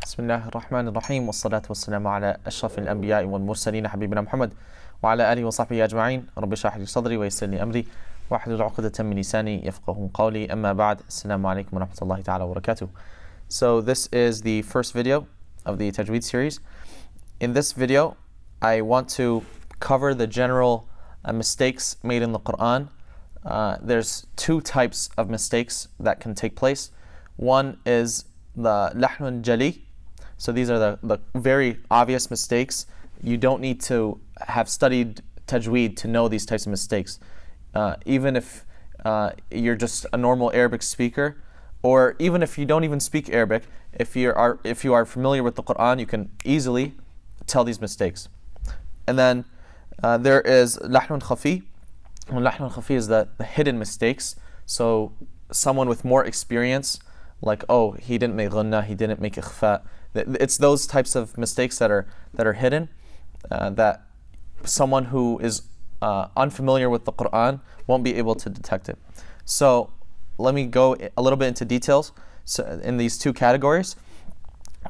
بسم الله الرحمن الرحيم والصلاة والسلام على أشرف الأنبياء والمرسلين حبيبنا محمد وعلى آله وصحبه أجمعين. رب اشرح لي صدري ويسر لي أمري واحلل عقدة من لساني يفقهوا قولي. أما بعد. السلام عليكم ورحمة الله تعالى وبركاته. So this is the first video of the Tajweed series. In this video, I want to cover the general mistakes made in the Quran. There's two types of mistakes that can take place. One is the lahnun jali. So these are the very obvious mistakes. You don't need to have studied tajweed to know these types of mistakes. Even if you're just a normal Arabic speaker, or even if you don't even speak Arabic, if you are familiar with the Quran, you can easily tell these mistakes. And then there is lahnun khafi. Lahnun khafi is the hidden mistakes. So someone with more experience, like, oh, he didn't make ghunnah, he didn't make ikhfa. It's those types of mistakes that are hidden, that someone who is unfamiliar with the Quran won't be able to detect it. So let me go a little bit into details in these two categories.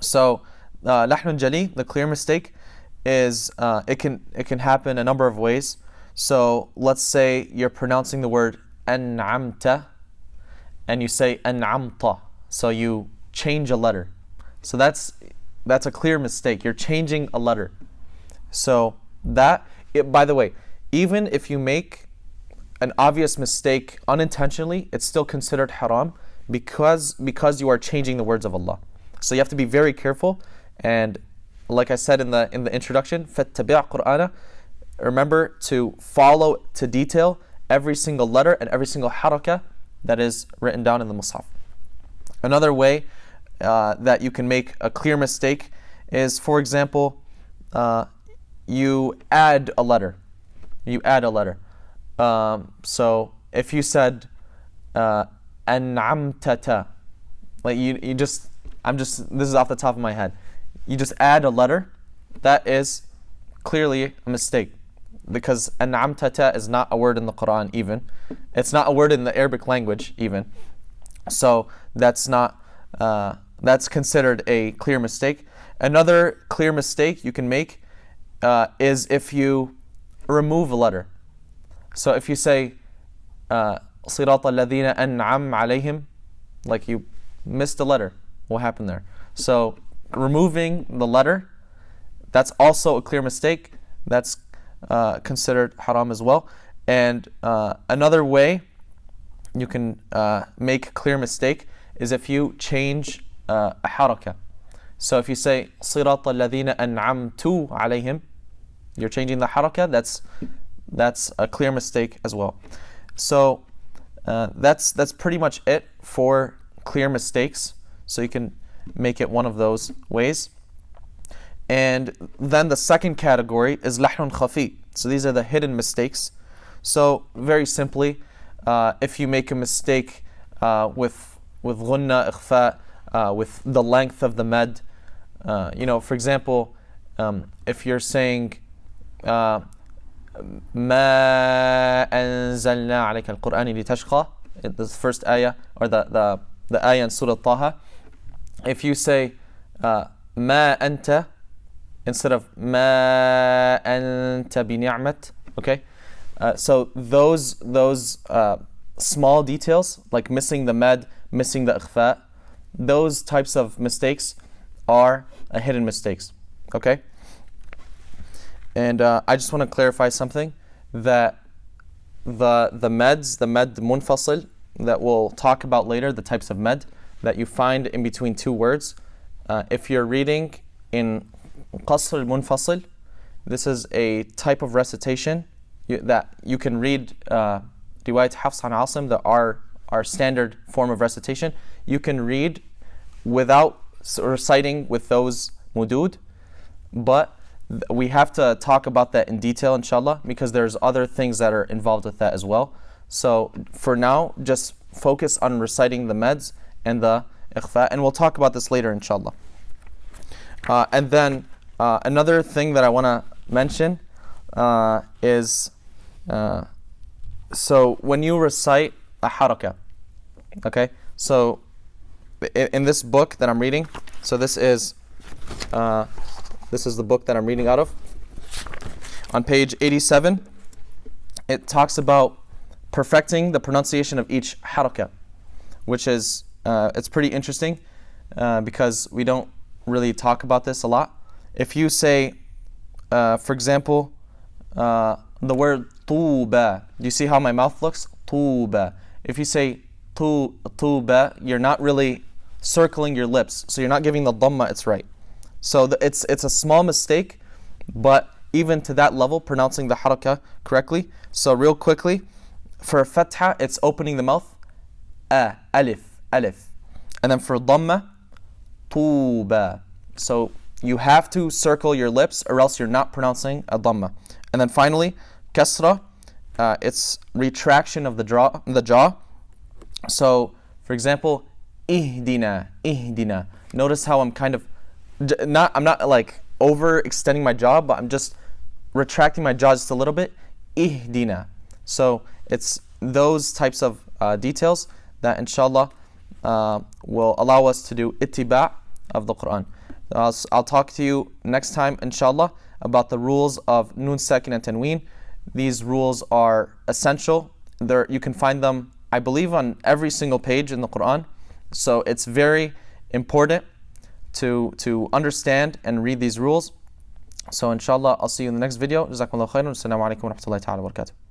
So lahnun jali, the clear mistake, is it can happen a number of ways. So let's say you're pronouncing the word an'amta and you say an'amta. So you change a letter. So that's a clear mistake. You're changing a letter. So by the way, even if you make an obvious mistake unintentionally, it's still considered haram because you are changing the words of Allah. So you have to be very careful. And like I said in the introduction, فَاتَّبِعْ قُرْآنَ, remember to follow to detail every single letter and every single harakah that is written down in the Mus'haf. Another way that you can make a clear mistake is, for example, you add a letter. So if you said an'amtata, like this is off the top of my head. You just add a letter. That is clearly a mistake, because an'amtata is not a word in the Quran even. It's not a word in the Arabic language even. So that's considered a clear mistake. Another clear mistake you can make is if you remove a letter. So if you say صِرَاطَ الَّذِينَ أَنْعَمْ عَلَيْهِمْ, like you missed a letter. What happened there? So removing the letter, that's also a clear mistake. That's considered haram as well. And another way you can make a clear mistake is if you change a harakah. So if you say صِرَاطَ الَّذِينَ أَنْعَمْتُ عَلَيْهِمْ, you're changing the harakah. That's a clear mistake as well. So that's pretty much it for clear mistakes. So you can make it one of those ways. And then the second category is lahnun khafi. So these are the hidden mistakes. So very simply, if you make a mistake with ghunnah, ikhfa, with the length of the med, for example, if you're saying ما أنزلنا عليك القرآن لتشقى, the first ayah, or the ayah in Surah Taha, if you say ما أنت instead of ما أنت بنعمة, okay, so those small details, like missing the med, missing the ikhfa, those types of mistakes are hidden mistakes, okay? And I just want to clarify something, that the med munfasil that we'll talk about later, the types of med that you find in between two words, if you're reading in qasr al-munfasil, this is a type of recitation that you can read riwayat Hafs an Asim, our standard form of recitation. You can read without reciting with those mudud, but we have to talk about that in detail, inshallah, because there's other things that are involved with that as well. So for now, just focus on reciting the meds and the ikhfa, and we'll talk about this later, inshallah. And then another thing that I want to mention is, so when you recite a harakah, okay, so in this book that I'm reading, so this is This is the book that I'm reading out of. On page 87, it talks about perfecting the pronunciation of each haraka, which is, it's pretty interesting because we don't really talk about this a lot. If you say, for example, the word tuba, do you see how my mouth looks? Tuba. If you say tuba, you're not really circling your lips, so you're not giving the dhamma its right. So it's a small mistake, but even to that level, pronouncing the haraka correctly. So real quickly, for fatha, it's opening the mouth, alif, alif. And then for dhamma, tuba. So you have to circle your lips or else you're not pronouncing a dhamma. And then finally, kasra, it's retraction of the jaw. So for example, ihdina, ihdina. Notice how I'm kind of, I'm not like overextending my jaw, but I'm just retracting my jaw just a little bit. Ihdina. So it's those types of details that inshallah will allow us to do ittiba' of the Quran. I'll talk to you next time inshallah about the rules of nun sakin and tanween. These rules are essential. You can find them, I believe, on every single page in the Quran. So it's very important to understand and read these rules. So inshallah, I'll see you in the next video. Jazakumullah khairan. Assalamu alaikum wa rahmatullahi ta'ala wa barakatuh.